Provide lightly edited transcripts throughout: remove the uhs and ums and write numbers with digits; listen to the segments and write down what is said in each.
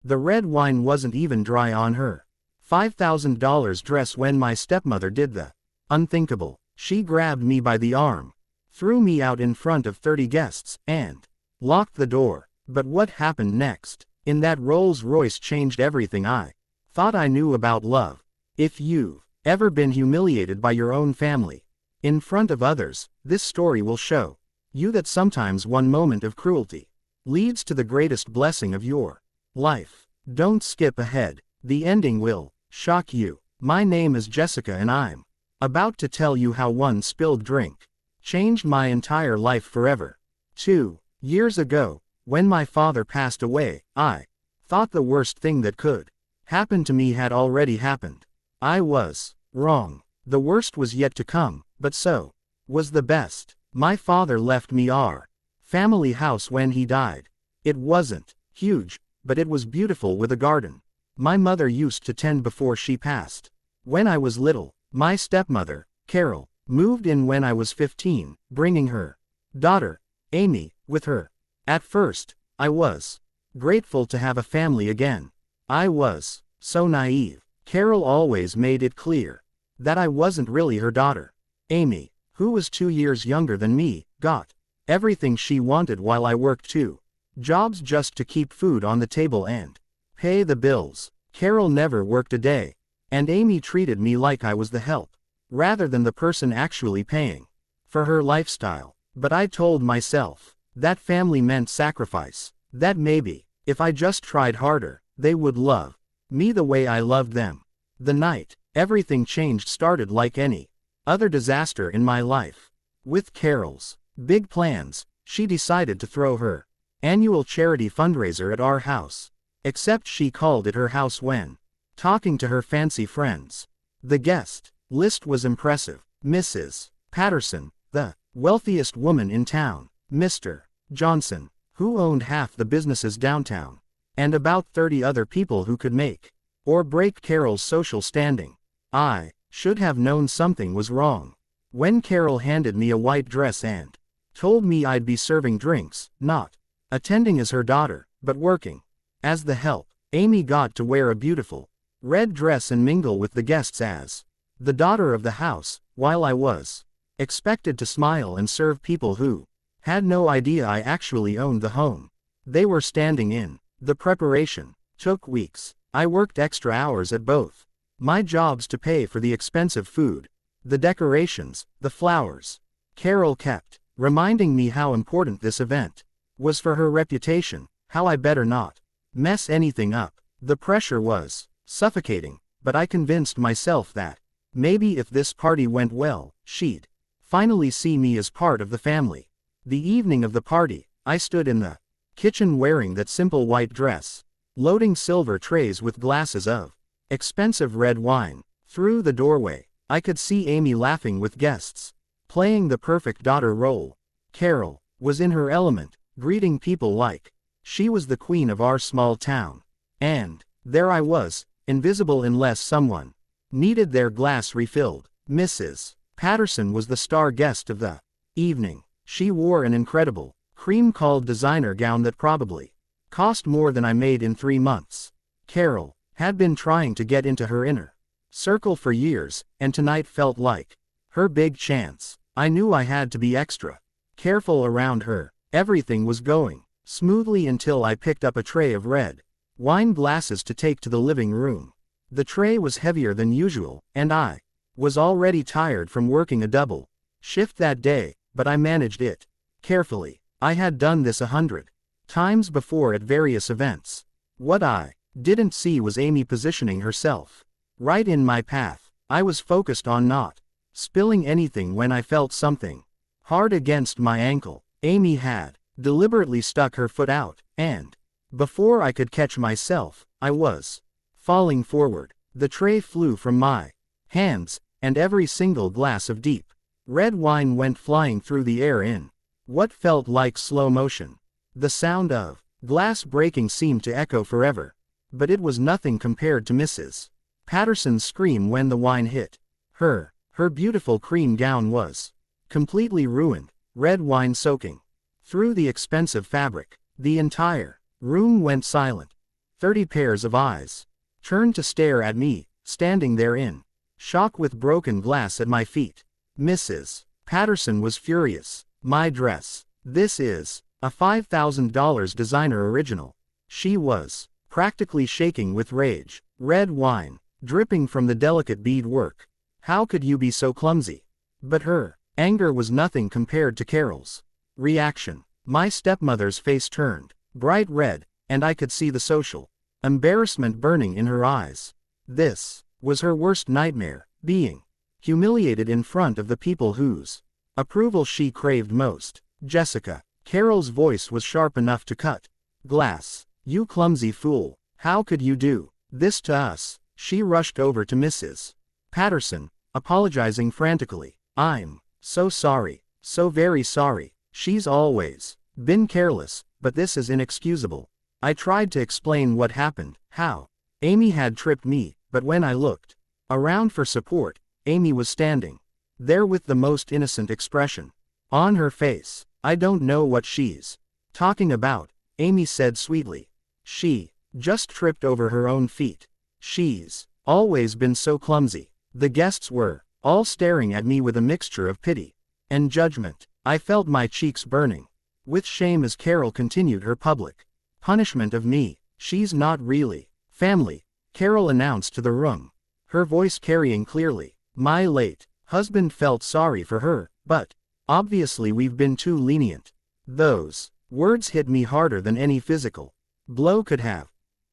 The red wine wasn't even dry on her $5,000 dress when my stepmother did the unthinkable. She grabbed me by the arm, threw me out in front of 30 guests, and locked the door. But what happened next in that Rolls-Royce changed everything I thought I knew about love. If you've ever been humiliated by your own family in front of others, this story will show you that sometimes one moment of cruelty leads to the greatest blessing of your life. Don't skip ahead. The ending will shock you. My name is Jessica and I'm about to tell you how one spilled drink changed my entire life forever. 2 years ago, when my father passed away, I thought the worst thing that could happen to me had already happened. I was wrong. The worst was yet to come, but so was the best. My father left me our family house when he died. It wasn't huge, but it was beautiful with a garden. My mother used to tend before she passed. When I was little, my stepmother, Carol, moved in when I was 15, bringing her daughter, Amy, with her. At first, I was grateful to have a family again. I was so naive. Carol always made it clear that I wasn't really her daughter. Amy, who was 2 years younger than me, got everything she wanted while I worked 2 jobs just to keep food on the table and pay the bills. Carol never worked a day, and Amy treated me like I was the help, rather than the person actually paying for her lifestyle. But I told myself that family meant sacrifice, that maybe, if I just tried harder, they would love me the way I loved them. The night everything changed started like any other disaster in my life. With Carol's big plans, she decided to throw her annual charity fundraiser at our house. Except she called it her house when talking to her fancy friends. The guest list was impressive. Mrs. Patterson, the wealthiest woman in town, Mr. Johnson, who owned half the businesses downtown, and about 30 other people who could make or break Carol's social standing. I should have known something was wrong when Carol handed me a white dress and told me I'd be serving drinks, not attending as her daughter, but working as the help. Amy got to wear a beautiful red dress and mingle with the guests as the daughter of the house, while I was expected to smile and serve people who had no idea I actually owned the home they were standing in. The preparation took weeks. I worked extra hours at both my jobs to pay for the expensive food, the decorations, the flowers. Carol kept reminding me how important this event was for her reputation, how I better not mess anything up. The pressure was suffocating, but I convinced myself that maybe if this party went well, she'd finally see me as part of the family. The evening of the party, I stood in the kitchen wearing that simple white dress, loading silver trays with glasses of expensive red wine. Through the doorway, I could see Amy laughing with guests, playing the perfect daughter role. Carol was in her element, greeting people like she was the queen of our small town. And there I was, invisible unless someone needed their glass refilled. Mrs. Patterson was the star guest of the evening. She wore an incredible, cream-colored designer gown that probably cost more than I made in 3 months. Carol had been trying to get into her inner circle for years, and tonight felt like her big chance. I knew I had to be extra careful around her. Everything was going smoothly until I picked up a tray of red wine glasses to take to the living room. The tray was heavier than usual, and I was already tired from working a double shift that day, but I managed it carefully. I had done this 100 times before at various events. What I didn't see was Amy positioning herself right in my path. I was focused on not spilling anything when I felt something hard against my ankle. Amy had deliberately stuck her foot out, and before I could catch myself, I was falling forward. The tray flew from my hands, and every single glass of deep red wine went flying through the air in what felt like slow motion. The sound of glass breaking seemed to echo forever, but it was nothing compared to Mrs. Patterson's scream when the wine hit her. Her beautiful cream gown was completely ruined, red wine soaking through the expensive fabric. The entire room went silent. 30 pairs of eyes turned to stare at me, standing there in shock with broken glass at my feet. Mrs. Patterson was furious. My dress. This is a $5,000 designer original. She was practically shaking with rage. Red wine dripping from the delicate beadwork. How could you be so clumsy? But her anger was nothing compared to Carol's reaction. My stepmother's face turned bright red, and I could see the social embarrassment burning in her eyes. This was her worst nightmare, being humiliated in front of the people whose approval she craved most. Jessica. Carol's voice was sharp enough to cut glass. You clumsy fool. How could you do this to us? She rushed over to Mrs. Patterson, apologizing frantically. I'm so sorry. So very sorry. She's always been careless, but this is inexcusable. I tried to explain what happened, how Amy had tripped me, but when I looked around for support, Amy was standing there with the most innocent expression on her face. I don't know what she's talking about, Amy said sweetly. She just tripped over her own feet. She's always been so clumsy. The guests were all staring at me with a mixture of pity and judgment. I felt my cheeks burning with shame as Carol continued her public punishment of me. She's not really family, Carol announced to the room, her voice carrying clearly. My late husband felt sorry for her, but obviously we've been too lenient. Those words hit me harder than any physical blow could have.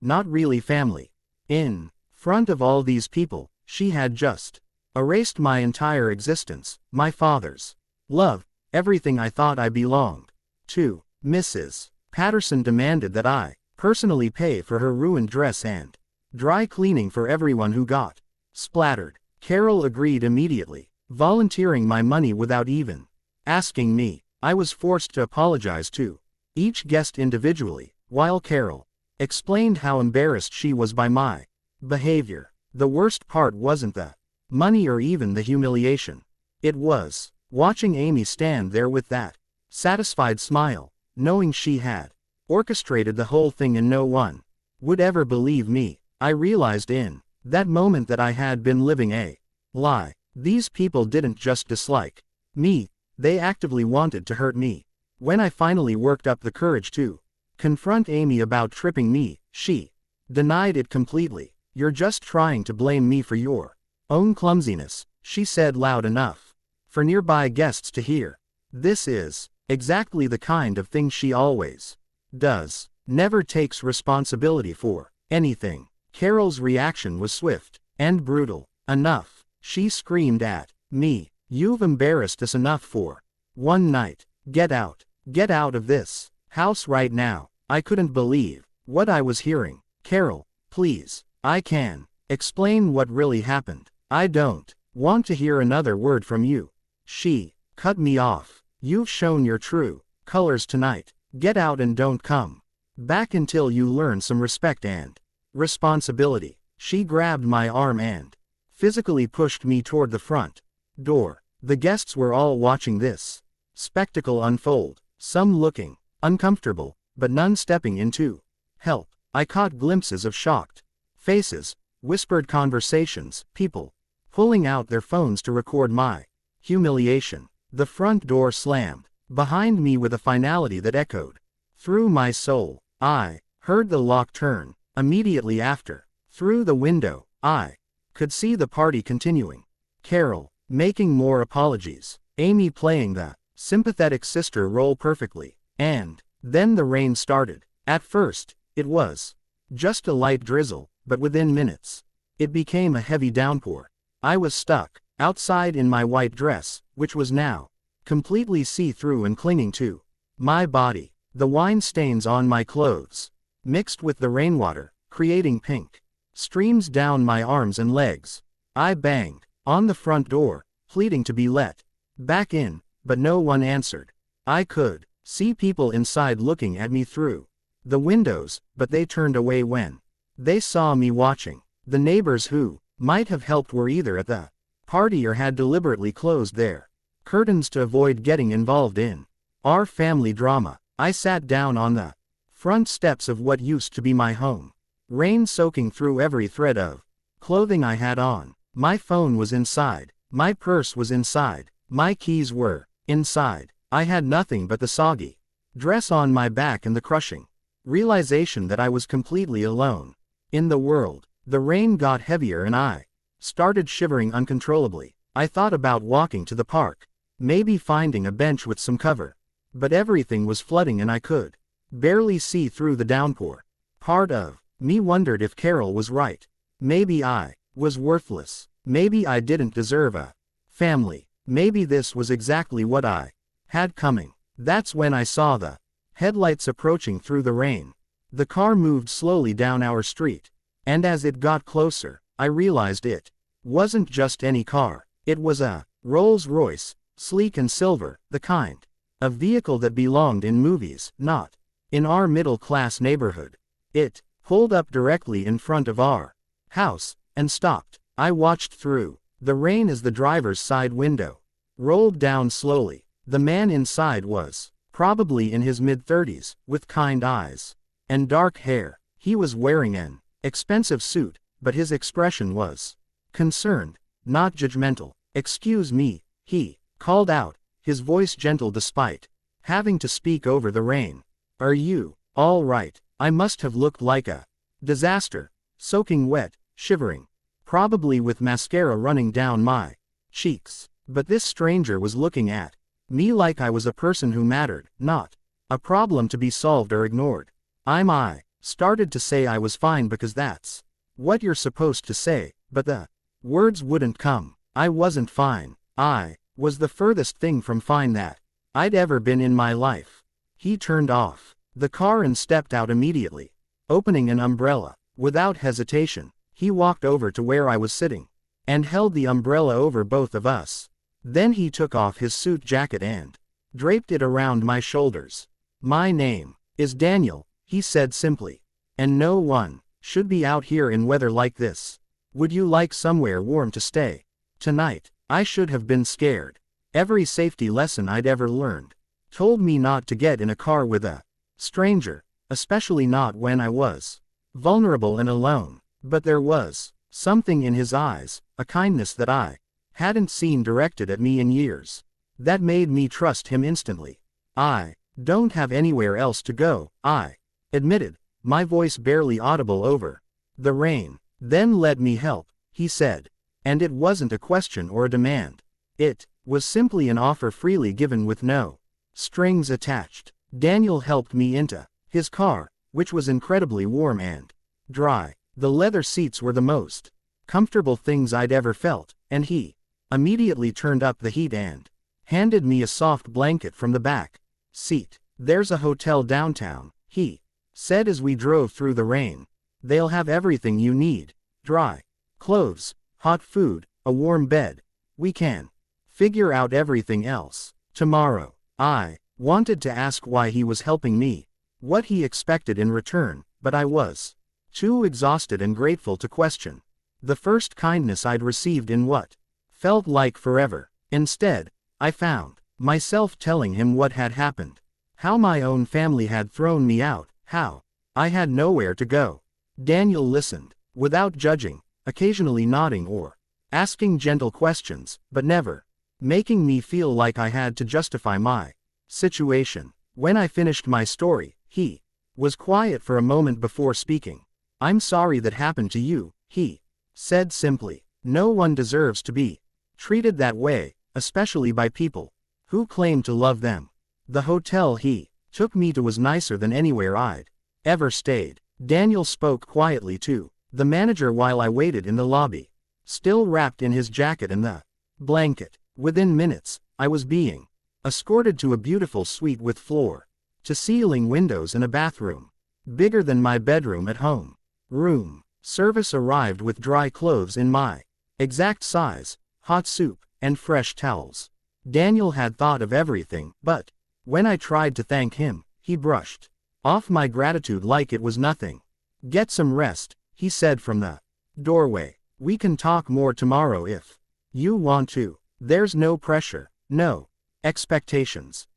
Not really family. In front of all these people, she had just erased my entire existence, my father's love, everything I thought I belonged to. Mrs. Patterson demanded that I personally pay for her ruined dress and dry cleaning for everyone who got splattered. Carol agreed immediately, volunteering my money without even asking me. I was forced to apologize to each guest individually, while Carol explained how embarrassed she was by my behavior. The worst part wasn't the money or even the humiliation. It was watching Amy stand there with that satisfied smile, knowing she had orchestrated the whole thing and no one would ever believe me. I realized in that moment that I had been living a lie. These people didn't just dislike me, they actively wanted to hurt me. When I finally worked up the courage to confront Amy about tripping me, she denied it completely. You're just trying to blame me for your own clumsiness, she said loud enough for nearby guests to hear. This is exactly the kind of thing she always does. Never takes responsibility for anything. Carol's reaction was swift and brutal. Enough, she screamed at me. You've embarrassed us enough for one night. Get out of this house right now. I couldn't believe what I was hearing. Carol, please, I can explain what really happened. I don't want to hear another word from you. She cut me off. You've shown your true colors tonight. Get out and don't come back until you learn some respect and responsibility. She grabbed my arm and physically pushed me toward the front door. The guests were all watching this spectacle unfold, some looking uncomfortable, but none stepping in to help. I caught glimpses of shocked faces, whispered conversations, people pulling out their phones to record my humiliation. The front door slammed behind me with a finality that echoed through my soul. I heard the lock turn immediately after. Through the window, I could see the party continuing. Carol making more apologies, Amy playing the sympathetic sister role perfectly, and then the rain started. At first, it was just a light drizzle, but within minutes, it became a heavy downpour. I was stuck outside in my white dress, which was now completely see-through and clinging to my body. The wine stains on my clothes mixed with the rainwater, creating pink streams down my arms and legs. I banged on the front door, pleading to be let back in, but no one answered. I could see people inside looking at me through the windows, but they turned away when they saw me watching. The neighbors who might have helped were either at the party or had deliberately closed their curtains to avoid getting involved in our family drama. I sat down on the front steps of what used to be my home. Rain soaking through every thread of clothing I had on. My phone was inside. My purse was inside. My keys were inside. I had nothing but the soggy dress on my back and the crushing realization that I was completely alone in the world. The rain got heavier and I started shivering uncontrollably. I thought about walking to the park, maybe finding a bench with some cover. But everything was flooding and I could barely see through the downpour. Part of me wondered if Carol was right. Maybe I was worthless. Maybe I didn't deserve a family. Maybe this was exactly what I had coming. That's when I saw the headlights approaching through the rain. The car moved slowly down our street, and as it got closer, I realized it wasn't just any car. It was a Rolls-Royce, sleek and silver, the kind of vehicle that belonged in movies, not in our middle-class neighborhood. It pulled up directly in front of our house and stopped. I watched through the rain as the driver's side window rolled down slowly. The man inside was probably in his mid-30s, with kind eyes and dark hair. He was wearing an expensive suit, but his expression was concerned, not judgmental. "Excuse me," he called out, his voice gentle despite having to speak over the rain. "Are you all right?" I must have looked like a disaster, soaking wet, shivering, probably with mascara running down my cheeks. But this stranger was looking at me like I was a person who mattered, not a problem to be solved or ignored. I started to say I was fine because that's what you're supposed to say, but the words wouldn't come. I wasn't fine. I was the furthest thing from fine that I'd ever been in my life. He turned off the car and stepped out immediately, opening an umbrella. Without hesitation, he walked over to where I was sitting and held the umbrella over both of us. Then he took off his suit jacket and draped it around my shoulders. "My name is Daniel," he said simply, "and no one should be out here in weather like this. Would you like somewhere warm to stay tonight?" I should have been scared. Every safety lesson I'd ever learned told me not to get in a car with a stranger, especially not when I was vulnerable and alone. But there was something in his eyes, a kindness that I hadn't seen directed at me in years, that made me trust him instantly. "I don't have anywhere else to go," I admitted, my voice barely audible over the rain. "Then let me help," he said. And it wasn't a question or a demand. It was simply an offer freely given with no strings attached. Daniel helped me into his car, which was incredibly warm and dry. The leather seats were the most comfortable things I'd ever felt, and he immediately turned up the heat and handed me a soft blanket from the back seat. "There's a hotel downtown," he said as we drove through the rain. "They'll have everything you need. Dry clothes, hot food, a warm bed. We can figure out everything else tomorrow." I wanted to ask why he was helping me, what he expected in return, but I was too exhausted and grateful to question the first kindness I'd received in what felt like forever. Instead, I found myself telling him what had happened, how my own family had thrown me out, how I had nowhere to go. Daniel listened, without judging, occasionally nodding or asking gentle questions, but never making me feel like I had to justify my situation. When I finished my story, he was quiet for a moment before speaking. "I'm sorry that happened to you," he said simply. "No one deserves to be treated that way, especially by people who claim to love them." The hotel he took me to was nicer than anywhere I'd ever stayed. Daniel spoke quietly to the manager while I waited in the lobby, still wrapped in his jacket and the blanket. Within minutes, I was being escorted to a beautiful suite with floor-to-ceiling windows and a bathroom bigger than my bedroom at home. Room service arrived with dry clothes in my exact size, hot soup, and fresh towels. Daniel had thought of everything, but when I tried to thank him, he brushed off my gratitude like it was nothing. "Get some rest," he said from the doorway. "We can talk more tomorrow if you want to. There's no pressure, no expectations.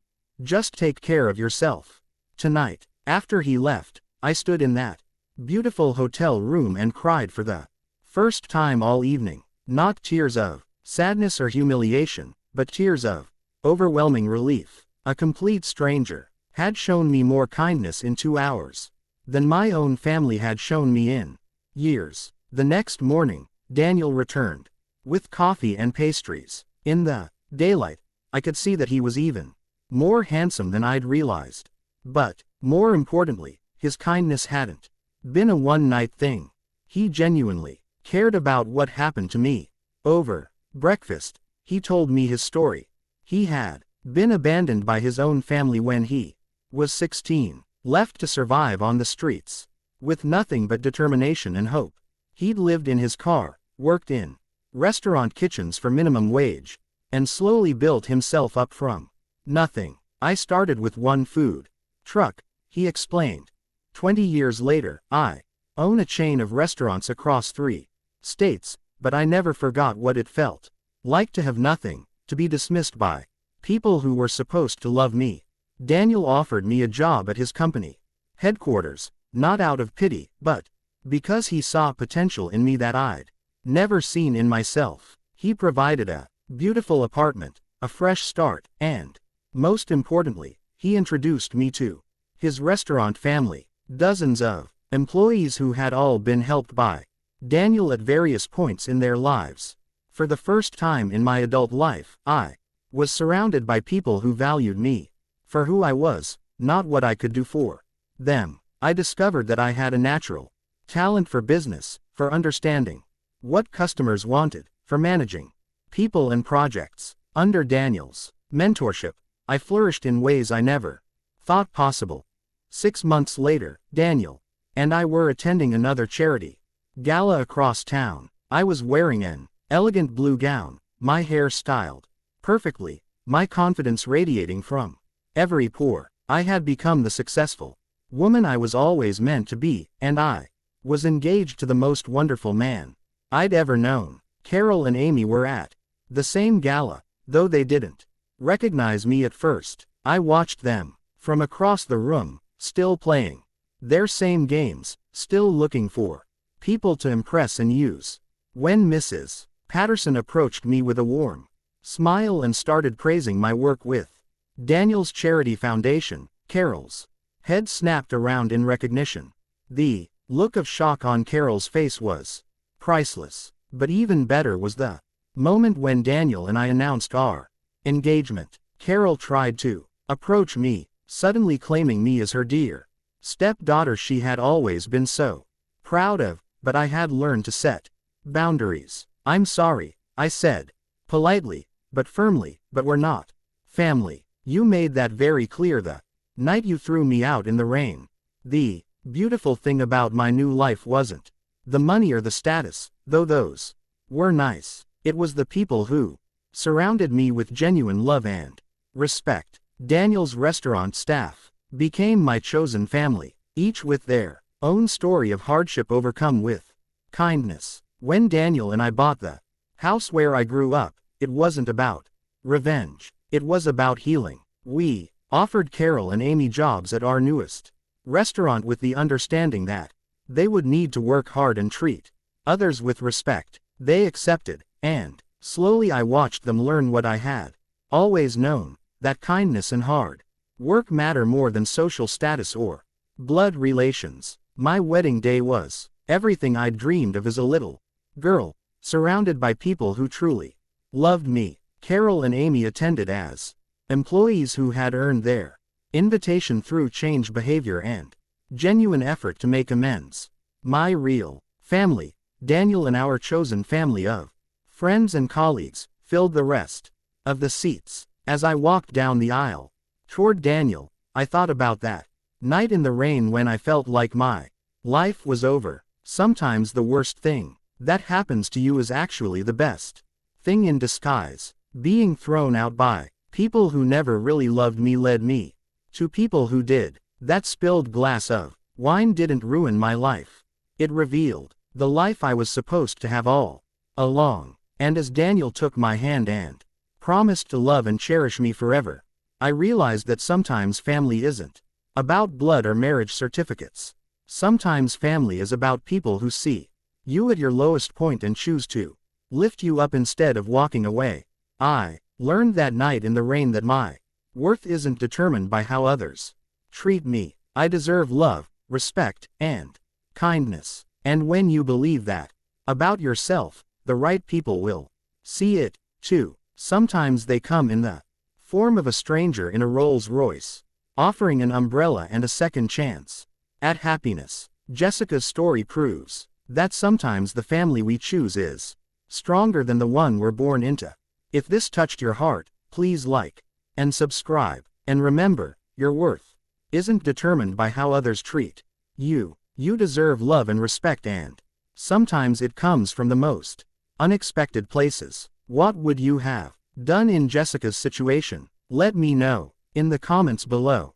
Just take care of yourself." Tonight, after he left, I stood in that beautiful hotel room and cried for the first time all evening. Not tears of sadness or humiliation, but tears of overwhelming relief. A complete stranger had shown me more kindness in 2 hours than my own family had shown me in years. The next morning, Daniel returned with coffee and pastries. In the daylight, I could see that he was even more handsome than I'd realized. But, more importantly, his kindness hadn't been a one-night thing. He genuinely cared about what happened to me. Over breakfast, he told me his story. He had been abandoned by his own family when he was 16, left to survive on the streets, with nothing but determination and hope. He'd lived in his car, worked in restaurant kitchens for minimum wage, and slowly built himself up from nothing. I started with one food truck, he explained. 20 years later, I own a chain of restaurants across 3 states, but I never forgot what it felt like to have nothing, to be dismissed by people who were supposed to love me. Daniel offered me a job at his company headquarters, not out of pity, but because he saw potential in me that I'd never seen in myself. He provided a beautiful apartment, a fresh start, and, most importantly, he introduced me to his restaurant family, dozens of employees who had all been helped by Daniel at various points in their lives. For the first time in my adult life, I was surrounded by people who valued me for who I was, not what I could do for them. I discovered that I had a natural talent for business, for understanding what customers wanted, for managing people and projects. Under Daniel's mentorship, I flourished in ways I never thought possible. 6 months later, Daniel and I were attending another charity gala across town. I was wearing an elegant blue gown, my hair styled perfectly, my confidence radiating from every pore. I had become the successful woman I was always meant to be, and I was engaged to the most wonderful man I'd ever known. Carol and Amy were at the same gala, though they didn't recognize me at first. I watched them from across the room, still playing their same games, still looking for people to impress and use. When Mrs. Patterson approached me with a warm smile and started praising my work with Daniel's charity foundation, Carol's head snapped around in recognition. The look of shock on Carol's face was priceless. But even better was the moment when Daniel and I announced our engagement. Carol tried to approach me, suddenly claiming me as her dear stepdaughter she had always been so proud of, but I had learned to set boundaries. "I'm sorry," I said, politely, but firmly, "but we're not family. You made that very clear the night you threw me out in the rain." The beautiful thing about my new life wasn't the money or the status, though those were nice. It was the people who surrounded me with genuine love and respect. Daniel's restaurant staff became my chosen family, each with their own story of hardship overcome with kindness. When Daniel and I bought the house where I grew up, it wasn't about revenge. It was about healing. We offered Carol and Amy jobs at our newest restaurant with the understanding that they would need to work hard and treat others with respect. They accepted, and slowly I watched them learn what I had always known, that kindness and hard work matter more than social status or blood relations. My wedding day was everything I'd dreamed of as a little girl, surrounded by people who truly loved me. Carol and Amy attended as employees who had earned their invitation through changed behavior and genuine effort to make amends. My real family, Daniel and our chosen family of friends and colleagues, filled the rest of the seats. As I walked down the aisle toward Daniel, I thought about that night in the rain when I felt like my life was over. Sometimes the worst thing that happens to you is actually the best thing in disguise. Being thrown out by people who never really loved me led me to people who did. That spilled glass of wine didn't ruin my life. It revealed the life I was supposed to have all along. And as Daniel took my hand and promised to love and cherish me forever, I realized that sometimes family isn't about blood or marriage certificates. Sometimes family is about people who see you at your lowest point and choose to lift you up instead of walking away. I learned that night in the rain that my worth isn't determined by how others treat me. I deserve love, respect, and kindness. And when you believe that about yourself, the right people will see it, too. Sometimes they come in the form of a stranger in a Rolls-Royce, offering an umbrella and a second chance at happiness. Jessica's story proves that sometimes the family we choose is stronger than the one we're born into. If this touched your heart, please like and subscribe. And remember, your worth isn't determined by how others treat you. You deserve love and respect, and sometimes it comes from the most unexpected places. What would you have done in Jessica's situation? Let me know in the comments below.